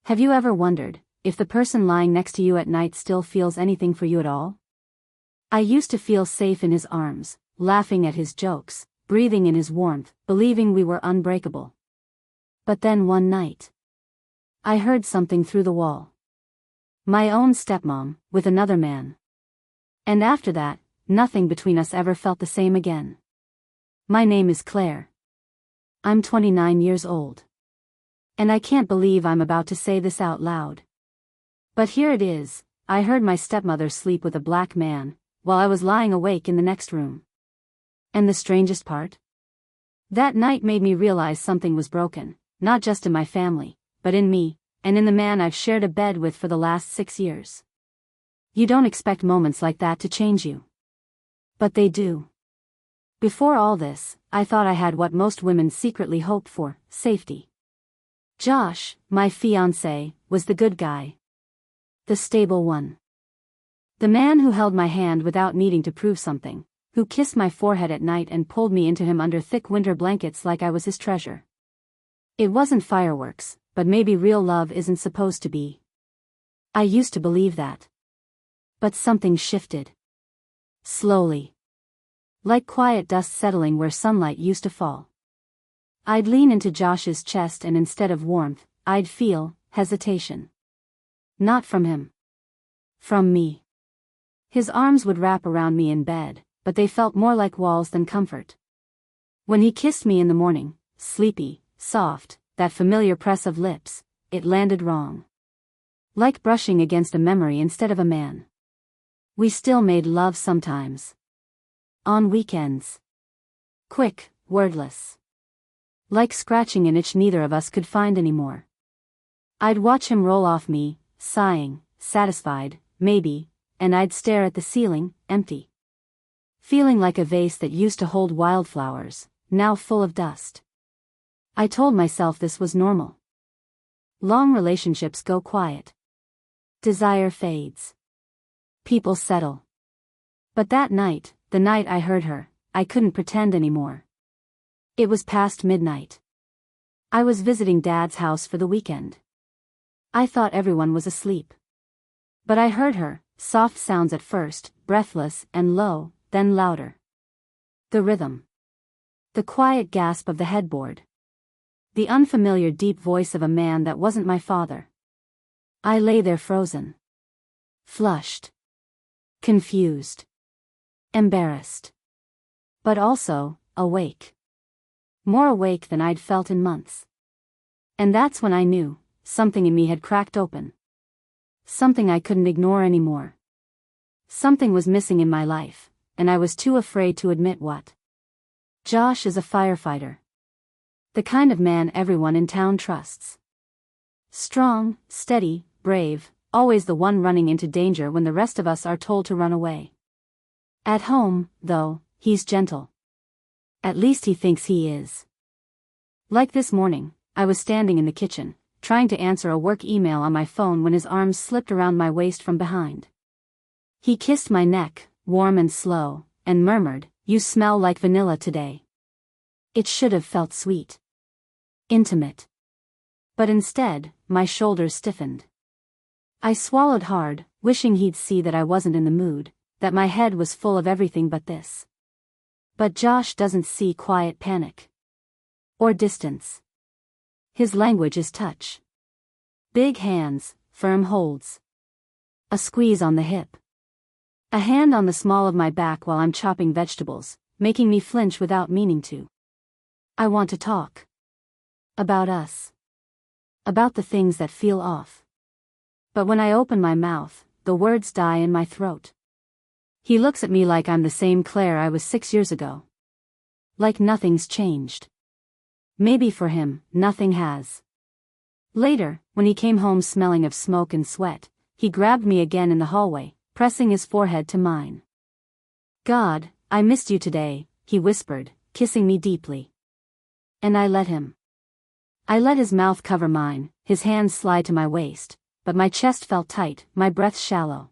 Have you ever wondered if the person lying next to you at night still feels anything for you at all? I used to feel safe in his arms, laughing at his jokes, breathing in his warmth, believing we were unbreakable. But then one night, I heard something through the wall. My own stepmom, with another man. And after that, nothing between us ever felt the same again. My name is Claire. I'm 29 years old. And I can't believe I'm about to say this out loud. But here it is, I heard my stepmother sleep with a black man, while I was lying awake in the next room. And the strangest part? That night made me realize something was broken, not just in my family, but in me, and in the man I've shared a bed with for the last 6 years. You don't expect moments like that to change you. But they do. Before all this, I thought I had what most women secretly hope for, safety. Josh, my fiancé, was the good guy. The stable one. The man who held my hand without needing to prove something, who kissed my forehead at night and pulled me into him under thick winter blankets like I was his treasure. It wasn't fireworks, but maybe real love isn't supposed to be. I used to believe that. But something shifted. Slowly. Like quiet dust settling where sunlight used to fall. I'd lean into Josh's chest and instead of warmth, I'd feel hesitation. Not from him. From me. His arms would wrap around me in bed, but they felt more like walls than comfort. When he kissed me in the morning, sleepy, soft, that familiar press of lips, it landed wrong. Like brushing against a memory instead of a man. We still made love sometimes. On weekends. Quick, wordless. Like scratching an itch neither of us could find anymore. I'd watch him roll off me, sighing, satisfied, maybe, and I'd stare at the ceiling, empty. Feeling like a vase that used to hold wildflowers, now full of dust. I told myself this was normal. Long relationships go quiet. Desire fades. People settle. But that night, the night I heard her, I couldn't pretend anymore. It was past midnight. I was visiting Dad's house for the weekend. I thought everyone was asleep. But I heard her, soft sounds at first, breathless and low, then louder. The rhythm. The quiet gasp of the headboard. The unfamiliar deep voice of a man that wasn't my father. I lay there frozen. Flushed. Confused. Embarrassed. But also, awake. More awake than I'd felt in months. And that's when I knew, something in me had cracked open. Something I couldn't ignore anymore. Something was missing in my life, and I was too afraid to admit what. Josh is a firefighter. The kind of man everyone in town trusts. Strong, steady, brave, always the one running into danger when the rest of us are told to run away. At home, though, he's gentle. At least he thinks he is. Like this morning, I was standing in the kitchen, trying to answer a work email on my phone when his arms slipped around my waist from behind. He kissed my neck, warm and slow, and murmured, "You smell like vanilla today." It should have felt sweet. Intimate. But instead, my shoulders stiffened. I swallowed hard, wishing he'd see that I wasn't in the mood, that my head was full of everything but this. But Josh doesn't see quiet panic. Or distance. His language is touch. Big hands, firm holds. A squeeze on the hip. A hand on the small of my back while I'm chopping vegetables, making me flinch without meaning to. I want to talk. About us. About the things that feel off. But when I open my mouth, the words die in my throat. He looks at me like I'm the same Claire I was 6 years ago. Like nothing's changed. Maybe for him, nothing has. Later, when he came home smelling of smoke and sweat, he grabbed me again in the hallway, pressing his forehead to mine. "God, I missed you today," he whispered, kissing me deeply. And I let him. I let his mouth cover mine, his hands slide to my waist, but my chest felt tight, my breath shallow.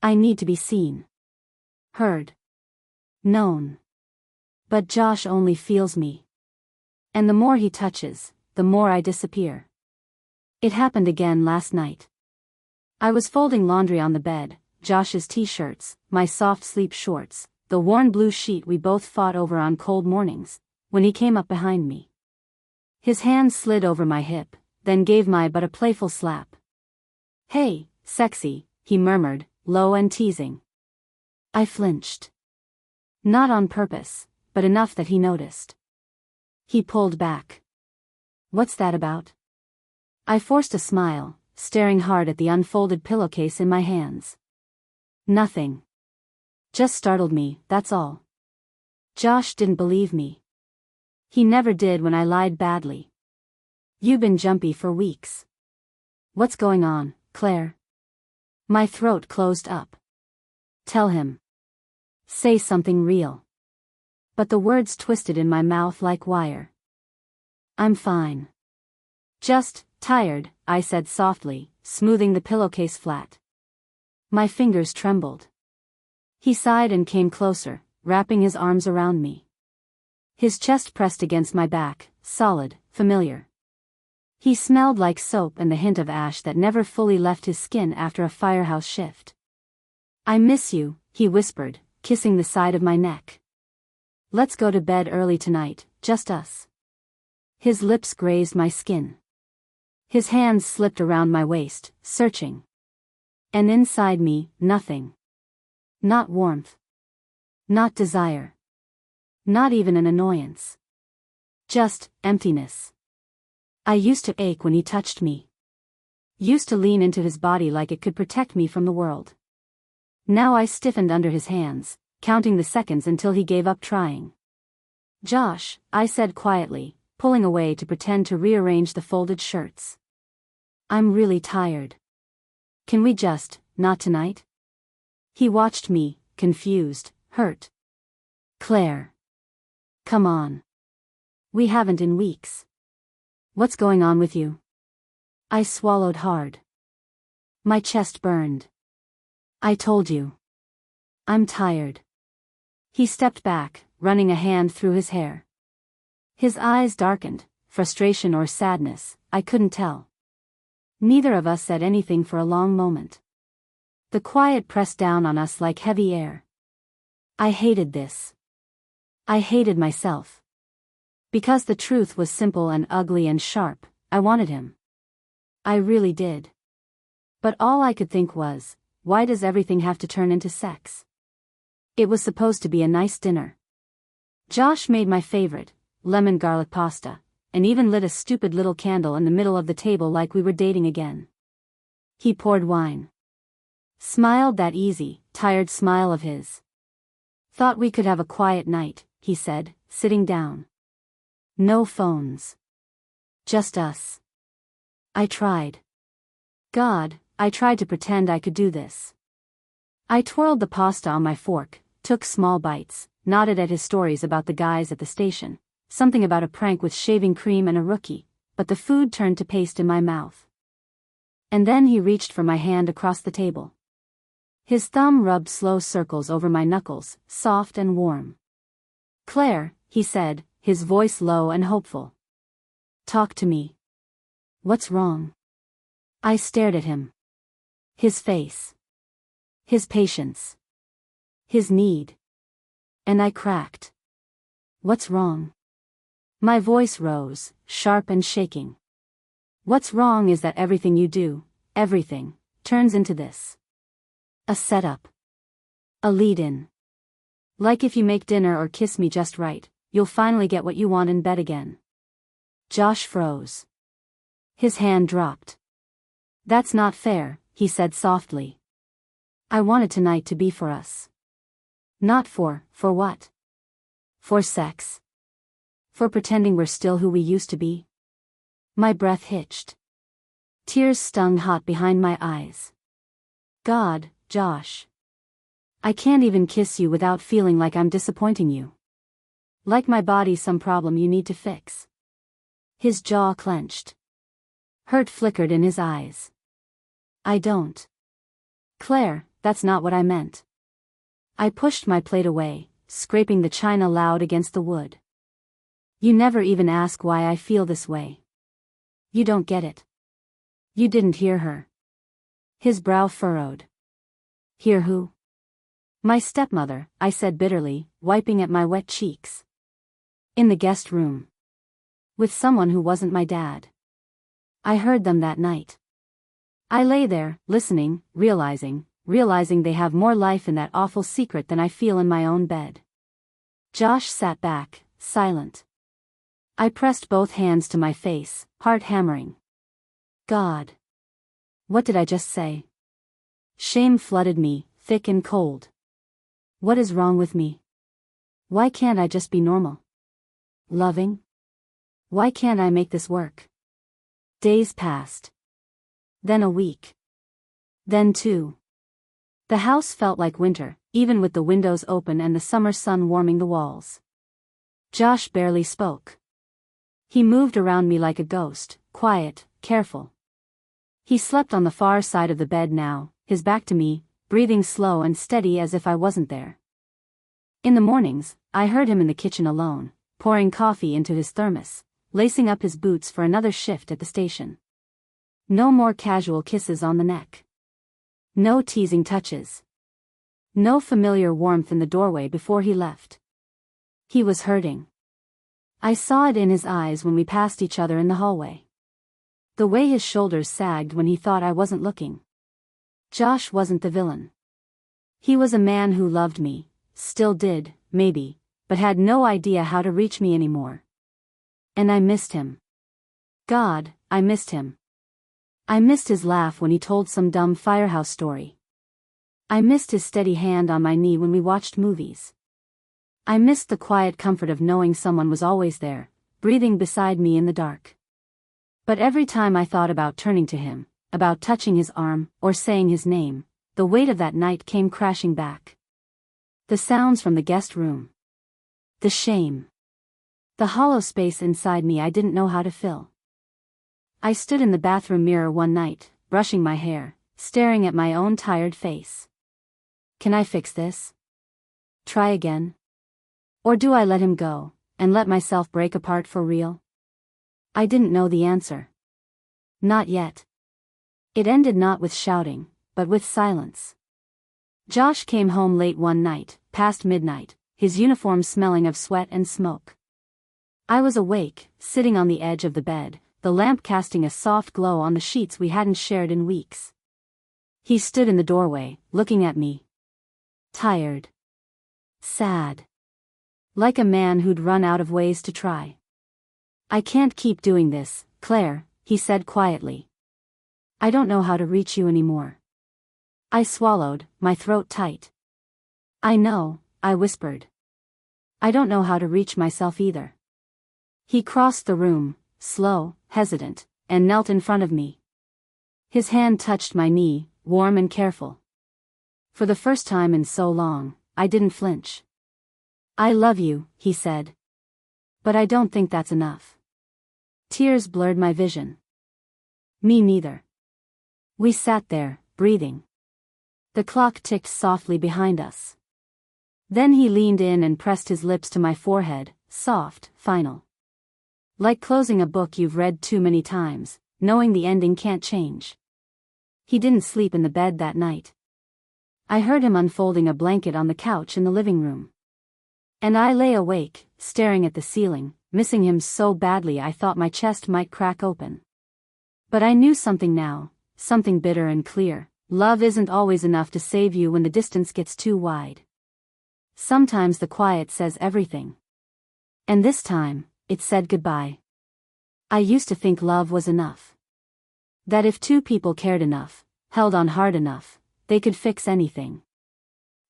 I need to be seen. Heard. Known. But Josh only feels me. And the more he touches, the more I disappear. It happened again last night. I was folding laundry on the bed, Josh's t-shirts, my soft sleep shorts, the worn blue sheet we both fought over on cold mornings, when he came up behind me. His hand slid over my hip, then gave my butt a playful slap. "Hey, sexy," he murmured, low and teasing. I flinched. Not on purpose, but enough that he noticed. He pulled back. "What's that about?" I forced a smile, staring hard at the unfolded pillowcase in my hands. "Nothing. Just startled me, that's all." Josh didn't believe me. He never did when I lied badly. "You've been jumpy for weeks. What's going on, Claire?" My throat closed up. "Tell him. Say something real." But the words twisted in my mouth like wire. "I'm fine. Just tired," I said softly, smoothing the pillowcase flat. My fingers trembled. He sighed and came closer, wrapping his arms around me. His chest pressed against my back, solid, familiar. He smelled like soap and the hint of ash that never fully left his skin after a firehouse shift. "I miss you," he whispered, kissing the side of my neck. "Let's go to bed early tonight, just us." His lips grazed my skin. His hands slipped around my waist, searching. And inside me, nothing. Not warmth. Not desire. Not even an annoyance. Just emptiness. I used to ache when he touched me. Used to lean into his body like it could protect me from the world. Now I stiffened under his hands, counting the seconds until he gave up trying. "Josh," I said quietly, pulling away to pretend to rearrange the folded shirts. "I'm really tired. Can we just, not tonight?" He watched me, confused, hurt. "Claire. Come on. We haven't in weeks. What's going on with you?" I swallowed hard. My chest burned. "I told you. I'm tired." He stepped back, running a hand through his hair. His eyes darkened, frustration or sadness, I couldn't tell. Neither of us said anything for a long moment. The quiet pressed down on us like heavy air. I hated this. I hated myself. Because the truth was simple and ugly and sharp, I wanted him. I really did. But all I could think was, why does everything have to turn into sex? It was supposed to be a nice dinner. Josh made my favorite, lemon garlic pasta, and even lit a stupid little candle in the middle of the table like we were dating again. He poured wine. Smiled that easy, tired smile of his. "Thought we could have a quiet night," he said, sitting down. "No phones. Just us." I tried. God, I tried to pretend I could do this. I twirled the pasta on my fork, took small bites, nodded at his stories about the guys at the station, something about a prank with shaving cream and a rookie, but the food turned to paste in my mouth. And then he reached for my hand across the table. His thumb rubbed slow circles over my knuckles, soft and warm. "Claire," he said, his voice low and hopeful. "Talk to me. What's wrong?" I stared at him. His face. His patience. His need. And I cracked. "What's wrong?" My voice rose, sharp and shaking. "What's wrong is that everything you do, everything, turns into this. A setup. A lead-in. Like if you make dinner or kiss me just right, you'll finally get what you want in bed again." Josh froze. His hand dropped. "That's not fair," he said softly. "I wanted tonight to be for us. Not for what? For sex? For pretending we're still who we used to be?" My breath hitched. Tears stung hot behind my eyes. "God, Josh. I can't even kiss you without feeling like I'm disappointing you. Like my body's some problem you need to fix." His jaw clenched. Hurt flickered in his eyes. "I don't. Claire, that's not what I meant." I pushed my plate away, scraping the china loud against the wood. "You never even ask why I feel this way. You don't get it. You didn't hear her. His brow furrowed. Hear who? My stepmother, I said bitterly, wiping at my wet cheeks. In the guest room. With someone who wasn't my dad. I heard them that night. I lay there, listening, realizing they have more life in that awful secret than I feel in my own bed. Josh sat back, silent. I pressed both hands to my face, heart hammering. God. What did I just say? Shame flooded me, thick and cold. What is wrong with me? Why can't I just be normal? Loving? Why can't I make this work? Days passed. Then a week. Then 2. The house felt like winter, even with the windows open and the summer sun warming the walls. Josh barely spoke. He moved around me like a ghost, quiet, careful. He slept on the far side of the bed now, his back to me, breathing slow and steady as if I wasn't there. In the mornings, I heard him in the kitchen alone, pouring coffee into his thermos, lacing up his boots for another shift at the station. No more casual kisses on the neck. No teasing touches. No familiar warmth in the doorway before he left. He was hurting. I saw it in his eyes when we passed each other in the hallway. The way his shoulders sagged when he thought I wasn't looking. Josh wasn't the villain. He was a man who loved me, still did, maybe, but had no idea how to reach me anymore. And I missed him. God, I missed him. I missed his laugh when he told some dumb firehouse story. I missed his steady hand on my knee when we watched movies. I missed the quiet comfort of knowing someone was always there, breathing beside me in the dark. But every time I thought about turning to him, about touching his arm, or saying his name, the weight of that night came crashing back. The sounds from the guest room. The shame. The hollow space inside me I didn't know how to fill. I stood in the bathroom mirror one night, brushing my hair, staring at my own tired face. Can I fix this? Try again? Or do I let him go, and let myself break apart for real? I didn't know the answer. Not yet. It ended not with shouting, but with silence. Josh came home late one night, past midnight, his uniform smelling of sweat and smoke. I was awake, sitting on the edge of the bed, the lamp casting a soft glow on the sheets we hadn't shared in weeks. He stood in the doorway, looking at me. Tired. Sad. Like a man who'd run out of ways to try. I can't keep doing this, Claire, he said quietly. I don't know how to reach you anymore. I swallowed, my throat tight. I know, I whispered. I don't know how to reach myself either. He crossed the room, slow, hesitant, and knelt in front of me. His hand touched my knee, warm and careful. For the first time in so long, I didn't flinch. I love you, he said. But I don't think that's enough. Tears blurred my vision. Me neither. We sat there, breathing. The clock ticked softly behind us. Then he leaned in and pressed his lips to my forehead, soft, final. Like closing a book you've read too many times, knowing the ending can't change. He didn't sleep in the bed that night. I heard him unfolding a blanket on the couch in the living room. And I lay awake, staring at the ceiling, missing him so badly I thought my chest might crack open. But I knew something now, something bitter and clear. Love isn't always enough to save you when the distance gets too wide. Sometimes the quiet says everything. And this time, it said goodbye. I used to think love was enough. That if two people cared enough, held on hard enough, they could fix anything.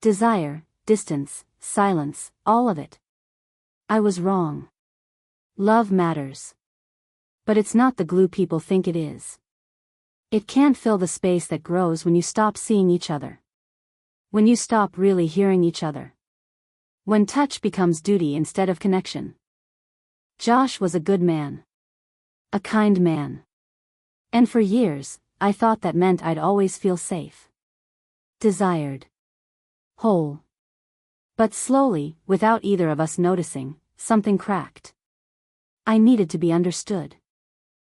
Desire, distance, silence, all of it. I was wrong. Love matters. But it's not the glue people think it is. It can't fill the space that grows when you stop seeing each other. When you stop really hearing each other. When touch becomes duty instead of connection. Josh was a good man. A kind man. And for years, I thought that meant I'd always feel safe. Desired. Whole. But slowly, without either of us noticing, something cracked. I needed to be understood.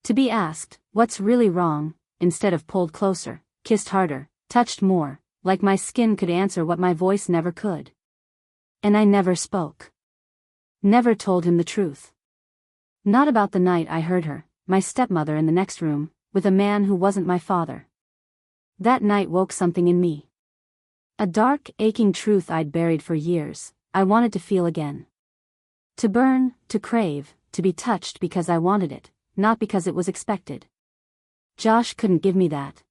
To be asked, what's really wrong, instead of pulled closer, kissed harder, touched more, like my skin could answer what my voice never could. And I never spoke. Never told him the truth. Not about the night I heard her, my stepmother in the next room, with a man who wasn't my father. That night woke something in me. A dark, aching truth I'd buried for years, I wanted to feel again. To burn, to crave, to be touched because I wanted it, not because it was expected. Josh couldn't give me that.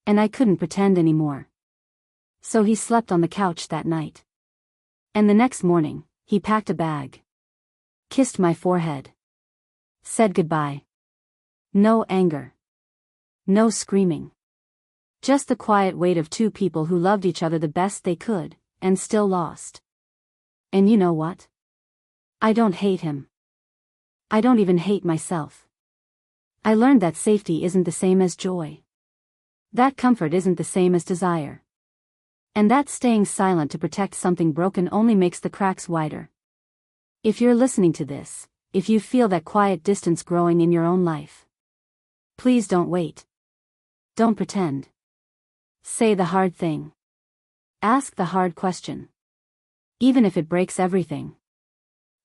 And I couldn't pretend anymore. So he slept on the couch that night. And the next morning, he packed a bag. Kissed my forehead. Said goodbye. No anger. No screaming. Just the quiet weight of two people who loved each other the best they could, and still lost. And you know what? I don't hate him. I don't even hate myself. I learned that safety isn't the same as joy. That comfort isn't the same as desire. And that staying silent to protect something broken only makes the cracks wider. If you're listening to this, if you feel that quiet distance growing in your own life, please don't wait. Don't pretend. Say the hard thing. Ask the hard question. Even if it breaks everything.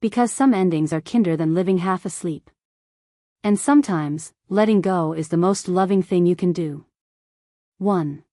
Because some endings are kinder than living half asleep. And sometimes, letting go is the most loving thing you can do. 1.